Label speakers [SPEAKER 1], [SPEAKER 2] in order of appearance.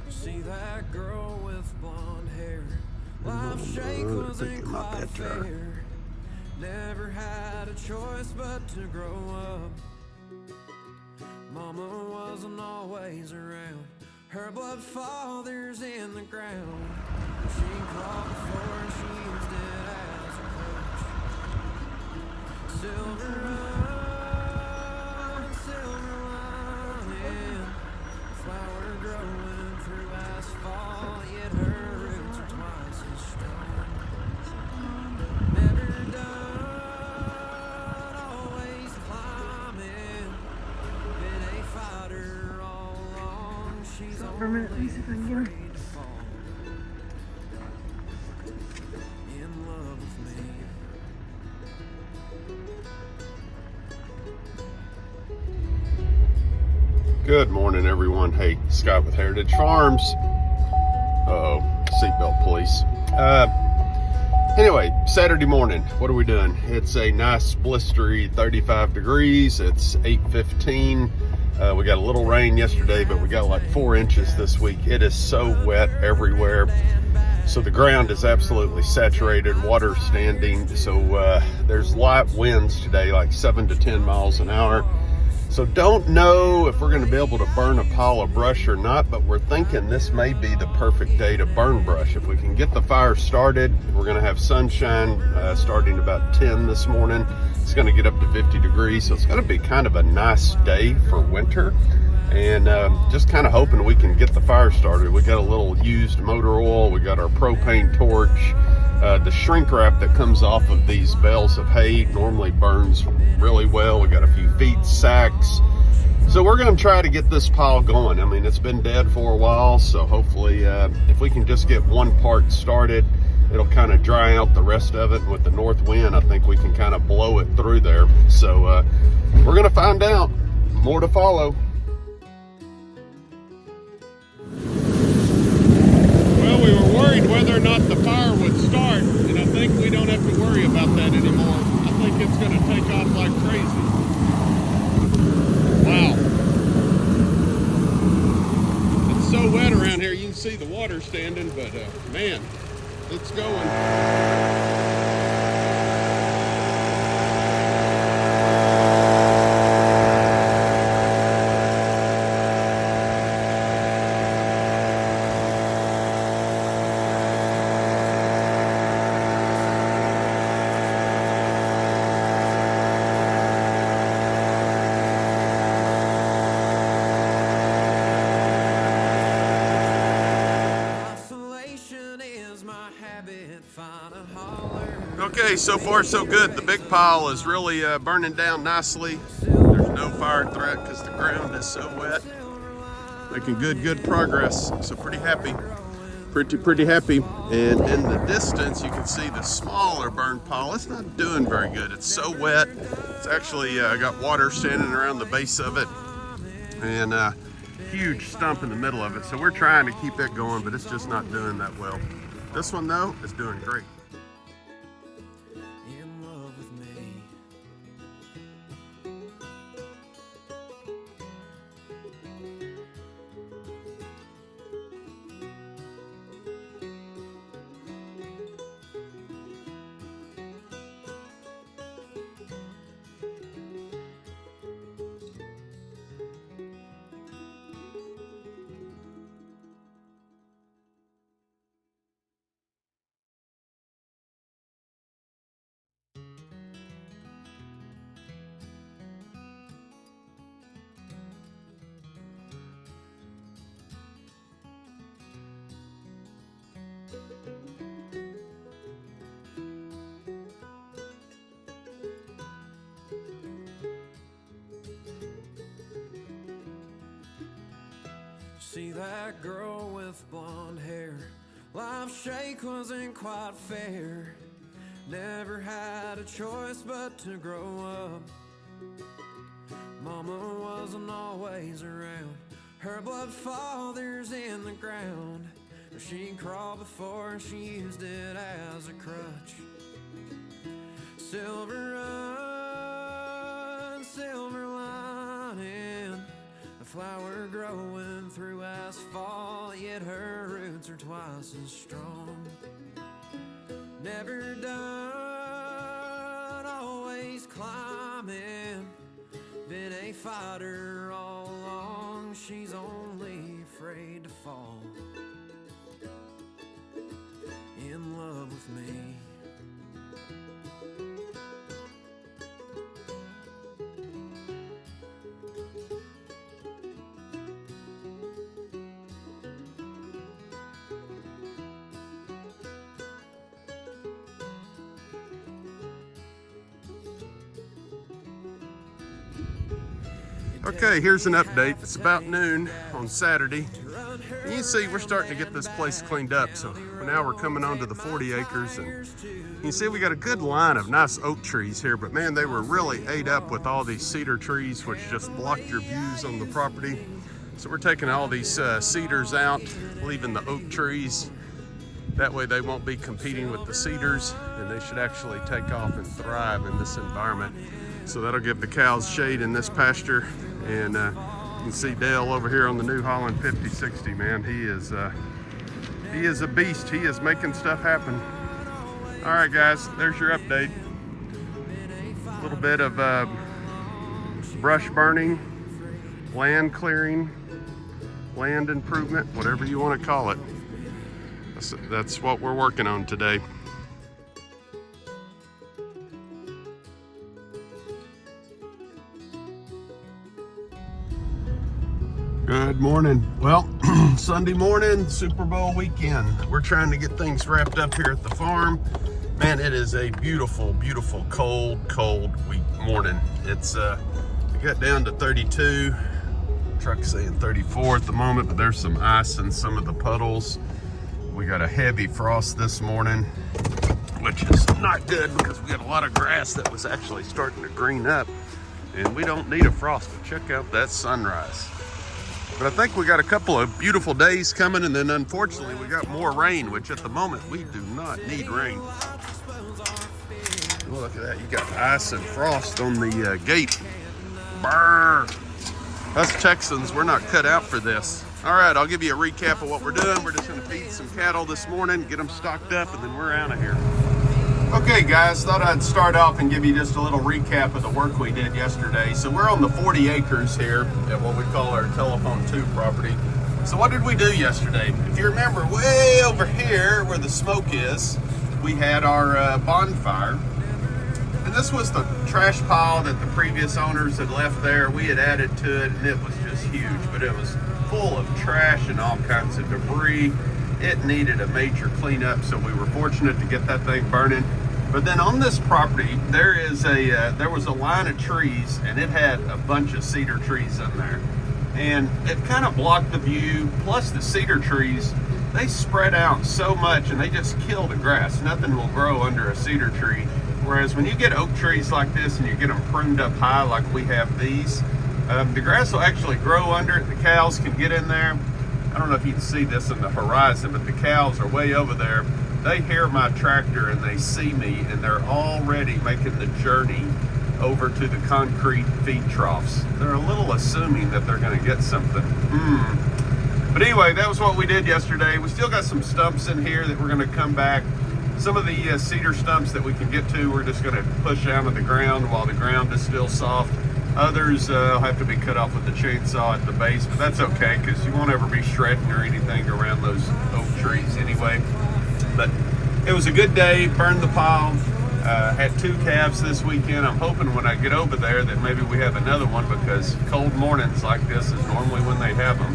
[SPEAKER 1] See that girl with blonde hair. Life's shake wasn't quite fair. Never had a choice but to grow up. Mama wasn't always around. Her blood father's in the ground. She crawled before she used it as a crutch. Silver run, silver lining. Flower growing through asphalt, yet her roots are twice as strong. Never done, always climbing. Been a fighter all along. She's
[SPEAKER 2] For a minute, let me see if I can get her.
[SPEAKER 1] afraid to fall in love with me.
[SPEAKER 3] Good morning, everyone. Hey, Scott with Heritage Farms. Uh-oh, seatbelt police. Anyway, Saturday morning, what are we doing? It's a nice blistery 35 degrees. It's 8:15. We got a little rain yesterday, but we got like 4 inches this week. It is so wet everywhere. So the ground is absolutely saturated, water standing. So there's light winds today, like 7 to 10 miles an hour. So don't know if we're going to be able to burn a pile of brush or not, but we're thinking this may be the perfect day to burn brush. If we can get the fire started, we're going to have sunshine starting about 10 this morning. It's going to get up to 50 degrees, so it's going to be kind of a nice day for winter. And just kind of hoping we can get the fire started. We got a little used motor oil. We got our propane torch. The shrink wrap that comes off of these bales of hay normally burns really well. We got a few feed sacks. So we're going to try to get this pile going. I mean, it's been dead for a while, so hopefully if we can just get one part started, it'll kind of dry out the rest of it. And with the north wind, I think we can kind of blow it through there. So we're going to find out. More to follow. Well, we were worried whether or not the fire would start, and I think we don't have to worry about that anymore. I think it's going to take off like crazy. Wow. It's so wet around here, you can see the water standing, but man, it's going. Okay, so far so good. The big pile is really burning down nicely. There's no fire threat because the ground is so wet. Making good progress. So pretty happy. Pretty happy. And in the distance, you can see the smaller burn pile. It's not doing very good. It's so wet. It's actually got water standing around the base of it, and huge stump in the middle of it. So we're trying to keep it going, but it's just not doing that well. This one though is doing great.
[SPEAKER 1] See that girl with blonde hair. Life's shake wasn't quite fair. Never had a choice but to grow up. Mama wasn't always around. Her blood father's in the ground. She crawled before she used it as a crutch. Silver run, silver lining. The flower growing through asphalt, yet her roots are twice as strong. Never done, always climbing. Been a fighter all along, she's only afraid to fall in love with me.
[SPEAKER 3] Okay, here's an update. It's about noon on Saturday. And you see we're starting to get this place cleaned up. So now we're coming onto the 40 acres, and you see we got a good line of nice oak trees here, but man, they were really ate up with all these cedar trees, which just blocked your views on the property. So we're taking all these cedars out, leaving the oak trees. That way they won't be competing with the cedars, and they should actually take off and thrive in this environment. So that'll give the cows shade in this pasture. And you can see Dale over here on the New Holland 5060, man. He is a beast. He is making stuff happen. All right, guys, there's your update. A little bit of brush burning, land clearing, land improvement, whatever you want to call it. That's what we're working on today. Good morning. Well, Sunday morning, Super Bowl weekend. We're trying to get things wrapped up here at the farm. Man, it is a beautiful, beautiful, cold morning. It got down to 32. Truck's saying 34 at the moment, but there's some ice in some of the puddles. We got a heavy frost this morning, which is not good because we got a lot of grass that was actually starting to green up, and we don't need a frost to check out that sunrise. But I think we got a couple of beautiful days coming, and then unfortunately we got more rain, which at the moment we do not need rain. Oh, look at that, you got ice and frost on the gate. Brr. Us Texans, we're not cut out for this. All right, I'll give you a recap of what we're doing. We're just gonna feed some cattle this morning, get them stocked up, and then we're out of here. Okay guys, thought I'd start off and give you just a little recap of the work we did yesterday. So we're on the 40 acres here at what we call our Telephone 2 property. So what did we do yesterday? If you remember, way over here where the smoke is, we had our bonfire. And this was the trash pile that the previous owners had left there. We had added to it, and it was just huge, but it was full of trash and all kinds of debris. It needed a major cleanup, so we were fortunate to get that thing burning. But then on this property, there was a line of trees, and it had a bunch of cedar trees in there. And it kind of blocked the view, plus the cedar trees, they spread out so much and they just kill the grass. Nothing will grow under a cedar tree. Whereas when you get oak trees like this and you get them pruned up high like we have these, the grass will actually grow under it. The cows can get in there. I don't know if you can see this in the horizon, but the cows are way over there. They hear my tractor and they see me, and they're already making the journey over to the concrete feed troughs. They're a little assuming that they're going to get something. But anyway, that was what we did yesterday. We still got some stumps in here that we're going to come back. Some of the cedar stumps that we can get to, we're just going to push out of the ground while the ground is still soft. Others will have to be cut off with the chainsaw at the base, but that's okay because you won't ever be shredding or anything around those oak trees anyway. But it was a good day, burned the pile, had 2 calves this weekend. I'm hoping when I get over there that maybe we have another one, because cold mornings like this is normally when they have them.